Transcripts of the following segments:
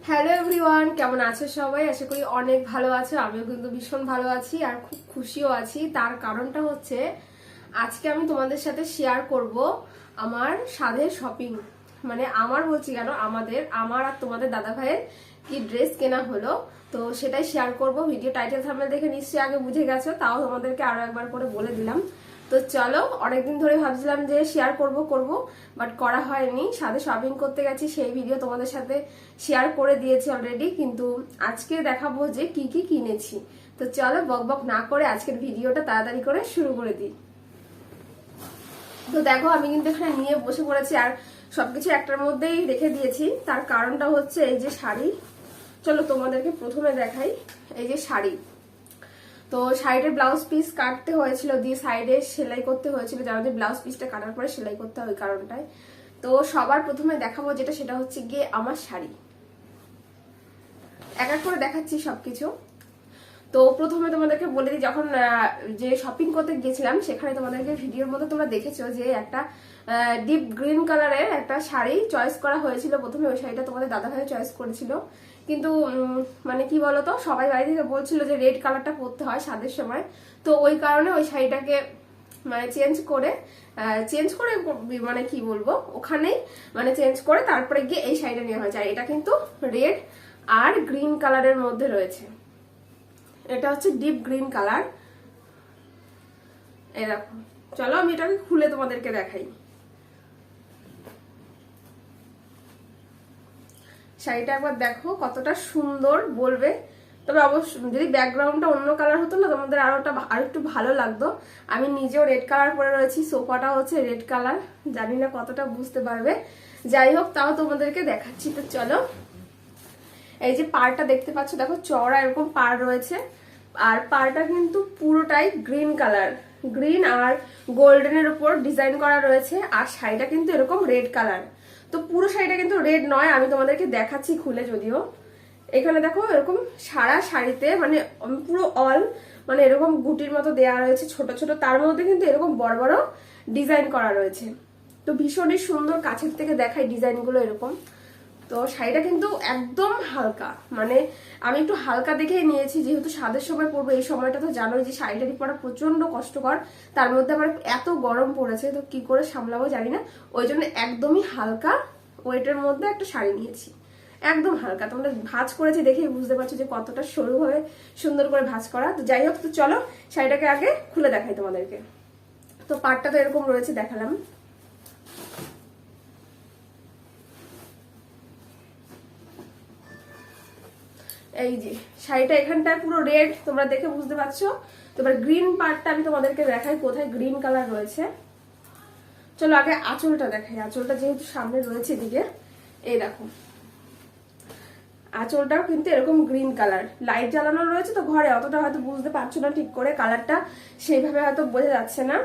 Hello everyone, কেমন আছে সবাই? আশা করি অনেক ভালো আছে। আমিও কিন্তু ভীষণ ভালো আছি আর খুব খুশিও আছি। তার কারণটা হচ্ছে আজকে আমি তোমাদের সাথে শেয়ার করব আমার স্বাদের শপিং। মানে আমার বলছি কেন, আমার আর তোমাদের দাদা ভাইয়ের কি ড্রেস কেনা হলো, তো সেটাই শেয়ার করব। ভিডিও টাইটেল থাম্বনেল দেখে নিশ্চয়ই আগে বুঝে গেছো, তাও তোমাদেরকে আরো একবার করে বলে দিলাম। তো চলো, অনেকদিন ধরে ভাবছিলাম যে শেয়ার করব, বাট করা হয়নি। সাথে শপিং করতে গেছি, সেই ভিডিও তোমাদের সাথে শেয়ার করে দিয়েছি অলরেডি, কিন্তু আজকে দেখাবো যে কি কি কিনেছি। তো চলো বকবক না করে আজকের ভিডিওটা তাড়াতাড়ি করে শুরু করে দিই। তো দেখো, আমি কিন্তু এখানে নিয়ে বসে পড়েছি আর সবকিছু একটার মধ্যেই রেখে দিয়েছি। তার কারণটা হচ্ছে এই যে শাড়ি। চলো তোমাদেরকে প্রথমে দেখাই। এই যে শাড়ি, তো সাইডের ব্লাউজ পিস কাটতে হয়েছিল, দিয়ে সাইডে সেলাই করতে হয়েছিল, জানো যে ব্লাউজ পিসটা কাটার পরে সেলাই করতে হয় ওই কারণটায়। তো সবার প্রথমে দেখাবো যেটা, সেটা হচ্ছে গিয়ে আমার শাড়ি। এক এক করে দেখাচ্ছি সবকিছু। তো প্রথমে তোমাদেরকে বলে দিই, যখন যে শপিং করতে গেছিলাম সেখানে তোমাদেরকে ভিডিওর মধ্যে তোমরা দেখেছো যে একটা ডিপ গ্রিন কালারের একটা শাড়ি চয়েস করা হয়েছিল। প্রথমে ওই শাড়িটা তোমাদের দাদা ভাই চয়েস করেছিল, কিন্তু মানে কি বলতো, সবাই বাড়ি থেকে বলছিল যে রেড কালারটা পরতে হয় স্বাদের সময়। তো ওই কারণে ওই শাড়িটাকে মানে চেঞ্জ করে মানে কি বলবো, ওখানেই মানে চেঞ্জ করে তারপরে গিয়ে এই শাড়িটা নেওয়া হয়েছে। আর এটা কিন্তু রেড আর গ্রিন কালারের মধ্যে রয়েছে। এটা হচ্ছে ডিপ গ্রিন কালার। এরকম, চলো আমি এটাকে খুলে তোমাদেরকে দেখাই। শাড়িটা একবার দেখো কতটা সুন্দর, বলবে। তবে অবশ্যই যদি ব্যাকগ্রাউন্ডটা অন্য কালার হতো না, তোমাদের আরো একটু ভালো লাগতো। আমি নিজেও রেড কালার পরে রয়েছি, সোফাটা হচ্ছে রেড কালার, জানি না কতটা বুঝতে পারবে। যাই হোক, তাও তোমাদেরকে দেখাচ্ছি। তো চলো, এই যে পাড়টা দেখতে পাচ্ছ, দেখো চওড়া এরকম পাড় রয়েছে। আর পাড়টা কিন্তু পুরোটাই গ্রিন কালার, গ্রিন আর গোল্ডেনের উপর ডিজাইন করা রয়েছে। আর শাড়িটা কিন্তু এরকম রেড কালার। তো পুরো শাড়িটা কিন্তু রেড নয়, আমি তোমাদেরকে দেখাচ্ছি খুলে। যদিও এখানে দেখো এরকম সারা শাড়িতে মানে পুরো অল মানে এরকম গুটির মতো দেয়া রয়েছে ছোট ছোট, তার মধ্যে কিন্তু এরকম বড় বড় ডিজাইন করা রয়েছে। তো ভীষণই সুন্দর, কাছের থেকে দেখাই ডিজাইনগুলো এরকম। তো শাড়িটা কিন্তু একদম হালকা, মানে আমি একটু হালকা দেখেই নিয়েছি, যেহেতু স্বাদের সময় পরবো। এই সময়টা তো জানোই যে শাড়িটারি পরা প্রচন্ড কষ্টকর, তার মধ্যে আবার এত গরম পড়েছে, তো কি করে সামলাবো জানি না। ওই জন্য একদমই হালকা ওয়েটের মধ্যে একটা শাড়ি নিয়েছি, একদম হালকা। তোমরা ভাঁজ করেছি দেখেই বুঝতে পারছো যে কতটা সরুভাবে সুন্দর করে ভাঁজ করা। তো যাই হোক, তো চলো শাড়িটাকে আগে খুলে দেখাই তোমাদেরকে। তো পাড়টা তো এরকম রয়েছে, দেখালাম। এই যে শাড়িটা এখানটায় পুরো রেড, তোমরা দেখে বুঝতে পারছো। তো এবার গ্রিন পার্টটা আমি তোমাদেরকে দেখাই, কোথায় গ্রিন কালার রয়েছে। চলো আগে আঁচলটা দেখাই। আঁচলটা যেহেতু সামনে রয়েছে এদিকে, এই দেখো আঁচলটাও কিন্তু এরকম গ্রিন কালার। লাইট জ্বালানো রয়েছে তো ঘরে, অতটা হয়তো বুঝতে পারছো না ঠিক করে, কালারটা সেইভাবে হয়তো বোঝা যাচ্ছে না।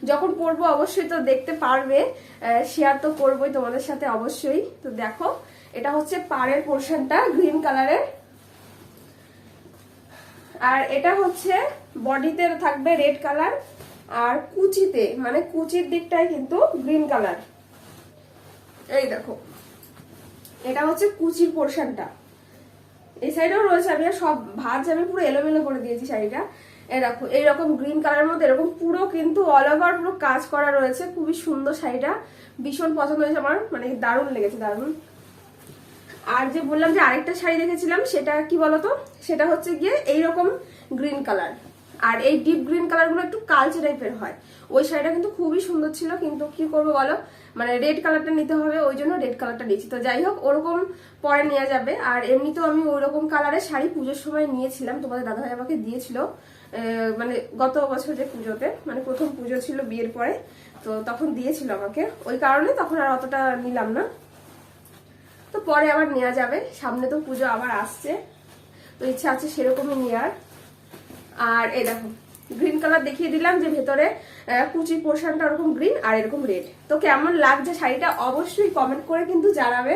যখন পরবো অবশ্যই তো দেখতে পারবে, শেয়ার তো করবোই তোমাদের সাথে অবশ্যই। তো দেখো, এটা হচ্ছে পাড়ের পোর্শনটা গ্রিন কালারের, আর এটা হচ্ছে বডিতে থাকবে রেড কালার, আর কুচিতে মানে কুচির দিকটায় কিন্তু গ্রিন কালার। এই দেখো, এটা হচ্ছে কুচির পোর্শনটা। এই সাইডেও রয়েছে, আমি সব ভাঁজ আমি পুরো এলোমেলো করে দিয়েছি শাড়িটা। এই দেখো, এইরকম গ্রিন কালারের মধ্যে এরকম পুরো কিন্তু অল ওভার পুরো কাজ করা রয়েছে। খুবই সুন্দর শাড়িটা, ভীষণ পছন্দ হয়েছে আমার, মানে দারুণ লেগেছে, দারুণ। আর যে বললাম যে আরেকটা শাড়ি দেখেছিলাম, সেটা কি বলতো, সেটা হচ্ছে গিয়ে এইরকম গ্রিন কালার। আর এই ডিপ গ্রিন কালার গুলো একটু কালচে টাইপের হয়। ওই শাড়িটা কিন্তু খুবই সুন্দর ছিল, কিন্তু কি করবো বলো, মানে রেড কালারটা নিতে হবে, ওই জন্য রেড কালারটা নিয়েছি। তো যাই হোক, ওরকম পরে নেওয়া যাবে। আর এমনিতেও আমি ওই রকম কালারের শাড়ি পুজোর সময় নিয়েছিলাম, তোমাদের দাদাভাই আমাকে দিয়েছিল, মানে গত বছরের পুজোতে, মানে প্রথম পুজো ছিল বিয়ের পরে, তো তখন দিয়েছিল আমাকে। ওই কারণে তখন আর অতটা নিলাম না। তো পরে আবার নেওয়া যাবে, সামনে তো পুজো আবার আসছে, তো ইচ্ছা আছে সেরকমই নেওয়ার। আর এই দেখো, গ্রিন কালার দেখিয়ে দিলাম, যে ভেতরে কুচি পোর্শনটা ওরকম গ্রিন আর এরকম রেড। তো কেমন লাগছে শাড়িটা অবশ্যই কমেন্ট করে কিন্তু জানাবে।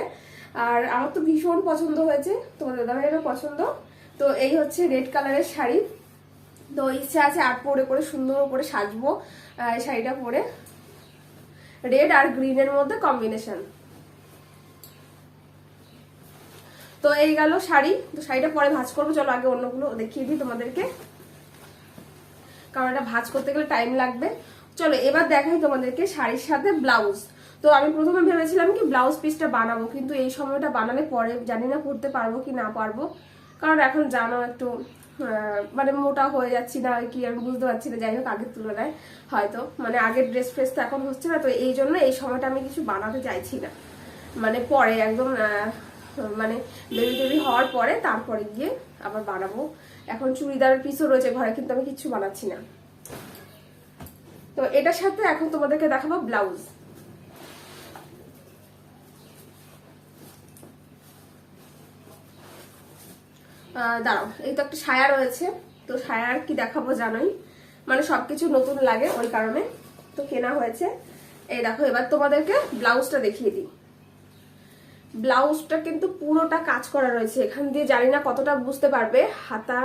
আর আমার তো ভীষণ পছন্দ হয়েছে, তোমাদের দাদাভাইয়েরও পছন্দ। তো এই হচ্ছে রেড কালারের শাড়ি। তো ইচ্ছা আছে আর পরে করে সুন্দর করে সাজবো শাড়িটা পরে, রেড আর গ্রিনের মধ্যে কম্বিনেশন। তো এই গেল শাড়ি। তো শাড়িটা পরে ভাঁজ করবো, চলো আগে অন্যগুলো দেখিয়ে দিই তোমাদেরকে, কারণ এটা ভাঁজ করতে গেলে টাইম লাগবে। চলো এবার দেখাই তোমাদেরকে শাড়ির সাথে ব্লাউজ। তো আমি প্রথমে ভেবেছিলাম কি ব্লাউজ পিসটা বানাবো, কিন্তু এই সময়টা বানালে পরে জানি না পরতে পারবো কি না পারবো, কারণ এখন জানো একটু মানে মোটা হয়ে যাচ্ছি না কি আমি বুঝতে পারছি না। যাই হোক আগের তুলনায় হয়তো মানে আগের ড্রেস ফ্রেস তো এখন হচ্ছে না, তো এই জন্য এই সময়টা আমি কিছু বানাতে চাইছি না, মানে পরে একদম মানে বেবি টেবি হওয়ার পরে তারপরে গিয়ে আবার বানাবো। এখন চুড়িদারের পিসও রয়েছে ঘরে, কিন্তু আমি কিচ্ছু বানাচ্ছি না। তো এটার সাথে এখন তোমাদেরকে দেখাবো ব্লাউজ। দাঁড়াও, এই তো একটা সায়া রয়েছে, তো সায়ার কি দেখাবো জানোই, মানে সবকিছু নতুন লাগে ওই কারণে তো কেনা হয়েছে। এই দেখো এবার তোমাদেরকে ব্লাউজটা দেখিয়ে দিই। ব্লাউজটা কিন্তু পুরোটা কাজ করা রয়েছে, এখান দিয়ে জানি না কতটা বুঝতে পারবে, হাতা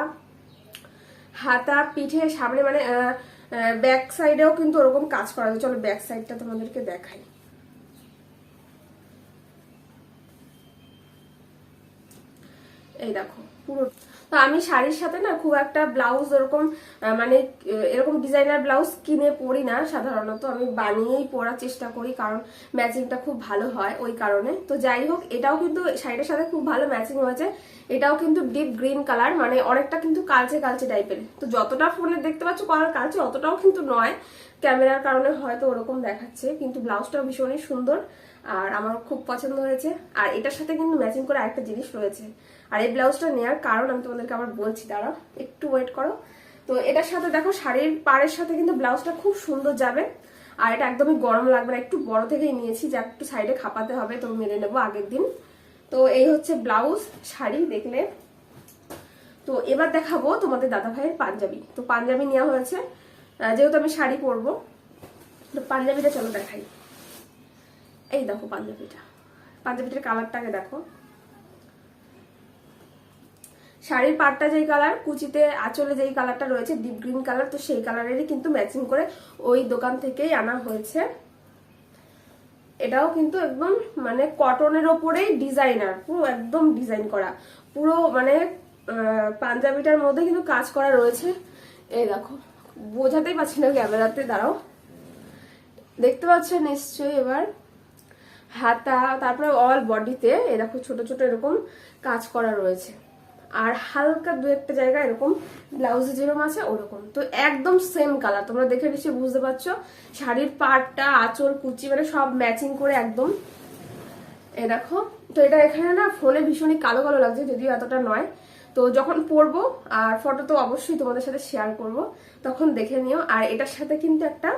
হাতা পিঠে সামনে মানে ব্যাক সাইডেও কিন্তু ওরকম কাজ করা রয়েছে। চলো ব্যাক সাইডটা তোমাদেরকে দেখাই। এই দেখো পুরো। তো আমি শাড়ির সাথে না খুব একটা ব্লাউজ ওরকম মানে এরকম ডিজাইনার ব্লাউজ কিনে পরি না সাধারণত, আমি বানিয়েই পরার চেষ্টা করি, কারণ ম্যাচিংটা খুব ভালো হয় ওই কারণে। তো যাই হোক এটাও কিন্তু শাড়িটার সাথে খুব ভালো ম্যাচিং হয়েছে। এটাও কিন্তু ডিপ গ্রিন কালার, মানে অনেকটা কিন্তু কালচে কালচে টাইপের। তো যতটা ফোনে দেখতে পাচ্ছ কালার কালচে অতটাও কিন্তু নয়, ক্যামেরার কারণে হয়তো ওরকম দেখাচ্ছে, কিন্তু ব্লাউজটাও ভীষণই সুন্দর আর আমার খুব পছন্দ হয়েছে। আর এটার সাথে কিন্তু ম্যাচিং করে আরেকটা জিনিস রয়েছে, আর এই ব্লাউজটা নেওয়ার কারণ আমি তোমাদেরকে আবার বলছি, দাঁড়াও একটু ওয়েট করো। তো এটার সাথে দেখো শাড়ির পাড়ের সাথে কিন্তু ব্লাউজটা খুব সুন্দর যাবে, আর এটা একদমই গরম লাগবে না। একটু বড় থেকেই নিয়েছি, যা একটু সাইডে খাপাতে হবে, তো মেরে নেবো আগের দিন। তো এই হচ্ছে ব্লাউজ শাড়ি দেখলে। তো এবার দেখাবো তোমাদের দাদা ভাইয়ের পাঞ্জাবি। তো পাঞ্জাবি নেওয়া হয়েছে যেহেতু আমি শাড়ি পরবো, তো পাঞ্জাবিটা চলো দেখাই। এই দেখো পাঞ্জাবিটার কালারটাকে দেখো, শাড়ির পাটটা যেই কালার, কুচিতে আঁচলে যেই কালারটা রয়েছে ডিপ গ্রিন কালার, তো সেই কালারেরই কিন্তু ম্যাচিং করে ওই দোকান থেকেই আনা হয়েছে। এটাও কিন্তু একদম মানে কটনের ওপরেই ডিজাইনার, পুরো একদম ডিজাইন করা, পুরো মানে পাঞ্জাবিটার মধ্যে কিন্তু কাজ করা রয়েছে। এই দেখো বোঝাতেই পারছি না ক্যামেরাতে, দাঁড়াও দেখতে পাচ্ছ নিশ্চয়ই এবার। হাতা তারপরে অল বডিতে এই দেখো ছোট ছোট এরকম কাজ করা রয়েছে, আর হালকা দু একটা জায়গায় এরকম ব্লাউজে যেরকম আছে ওরকম। তো একদম সেম কালার, তোমরা দেখে নিশ্চয়ই বুঝতে পারছো। শাড়ির পাড়টা আঁচল কুচি মানে সব ম্যাচিং করে একদম। এই দেখো, তো এটা এখানে না ফোনে ভীষণই কালো কালো লাগছে, যদিও এতটা নয়। তো যখন পরবো আর ফটো তো অবশ্যই তোমাদের সাথে শেয়ার করব, তখন দেখে নিও। আর এটার সাথে কিন্তু একটা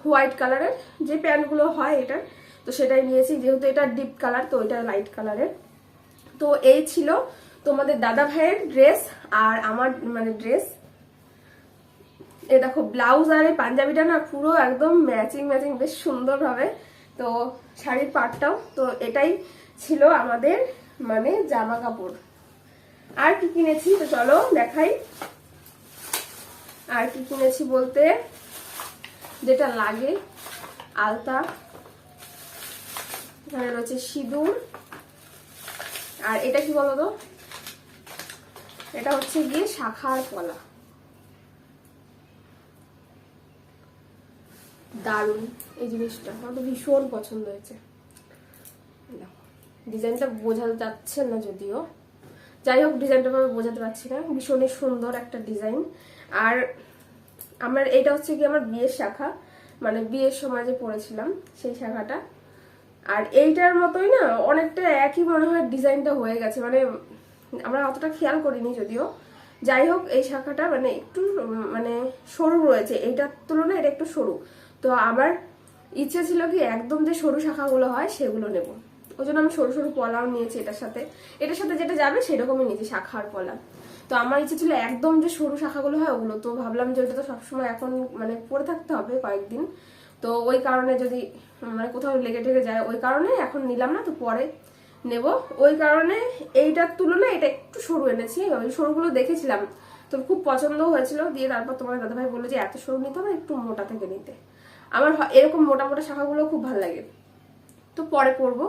হোয়াইট কালারের যে প্যান্টগুলো হয় এটার, তো সেটাই নিয়েছি, যেহেতু এটা ডিপ কালার তো এটা লাইট কালারের। তো এই ছিল তোমাদের দাদা ভাইয়ের ড্রেস আর আমার মানে ড্রেস। এ দেখো ব্লাউজ আর এই পাঞ্জাবিটা না পুরো একদম ম্যাচিং ম্যাচিং বেশ সুন্দর ভাবে। তো শাড়ির পাটটাও, তো এটাই ছিল আমাদের মানে জামা কাপড়। আর কি কিনেছি তো চলো দেখাই। আর কি কিনেছি বলতে যেটা লাগে, আলতা, এখানে রয়েছে সিঁদুর, আর এটা কি বলতো, এটা হচ্ছে গিয়ে শাখার পলা। দারুন এই জিনিসটা, আমার তো ভীষণ পছন্দ হয়েছে। ডিজাইনটা বোঝা যাচ্ছে না যদিও, যাই হোক ডিজাইনটা আমি বোঝাতে পারছি না, ভীষণই সুন্দর একটা ডিজাইন। আর আমার এটা হচ্ছে কি আমার বিয়ের শাখা, মানে বিয়ের সময় যে পরেছিলাম সেই শাখাটা। আর এইটার মতোই না অনেকটা একই মনে হয় ডিজাইনটা হয়ে গেছে, মানে আমরা অতটা খেয়াল করিনি যদিও। যাই হোক এই শাখাটা মানে একটু মানে সরু রয়েছে, এইটার তুলনায় এটা একটু সরু। তো আমার ইচ্ছে ছিল কি একদম যে সরু শাখাগুলো হয় সেগুলো নেব, ওই জন্য আমি সরু সরু পলাও নিয়েছি। এটার সাথে যেটা যাবে সেরকমই নিয়েছি, শাখা আর পলা। তো আমার ইচ্ছে ছিল একদম যে সরু শাখাগুলো হয় ওগুলো, তো ভাবলাম যে ওইটা তো সবসময় এখন মানে পরে থাকতে হবে কয়েকদিন, তো ওই কারণে যদি মানে কোথাও লেগে টেগে যায় ওই কারণে এখন নিলাম না, তো পরে নেব। ওই কারণে এইটার তুলনায় এটা একটু সরু এনেছি, ওই সরুগুলো দেখেছিলাম তো খুব পছন্দ হয়েছিল, দিয়ে তারপর তোমার দাদাভাই বললো যে এত সরু নিতে হবে, একটু মোটা থেকে নিতে। আমার এরকম মোটা মোটা শাখাগুলো খুব ভালো লাগে, তো পরে পরবো।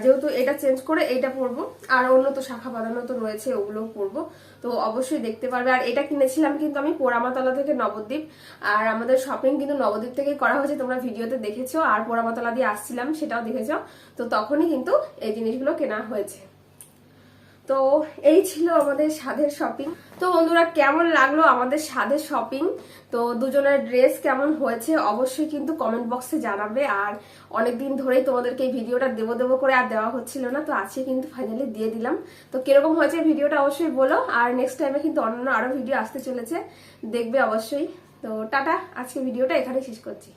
যেহেতু এটা চেঞ্জ করে এইটা পরবো, আর অন্য তো শাখা বাঁধানো তো রয়েছে, ওগুলোও পরবো। তো অবশ্যই দেখতে পারবে। আর এটা কিনেছিলাম কিন্তু আমি পোড়ামাতলা থেকে নবদ্বীপ, আর আমাদের শপিং কিন্তু নবদ্বীপ থেকেই করা হয়েছে, তোমরা ভিডিওতে দেখেছো। আর পোড়ামাতলা দিয়ে আসছিলাম সেটাও দেখেছো, তো তখনই কিন্তু এই জিনিসগুলো কেনা হয়েছে। তো এই ছিল আমাদের স্বাদের শপিং। তো বন্ধুরা, কেমন লাগলো আমাদের স্বাদের শপিং? তো দুজনের ড্রেস কেমন হয়েছে অবশ্যই কিন্তু কমেন্ট বক্সে জানাবে। আর অনেকদিন ধরেই তোমাদেরকে এই ভিডিওটা দেবো দেবো করে আর দেওয়া হচ্ছিল না, তো আজকে কিন্তু ফাইনালি দিয়ে দিলাম। তো কিরকম হয়েছে ভিডিওটা অবশ্যই বলো। আর নেক্সট টাইমে কিন্তু অন্য আরো ভিডিও আসতে চলেছে, দেখবে অবশ্যই। তো টাটা, আজকে ভিডিওটা এখানে শেষ করছি।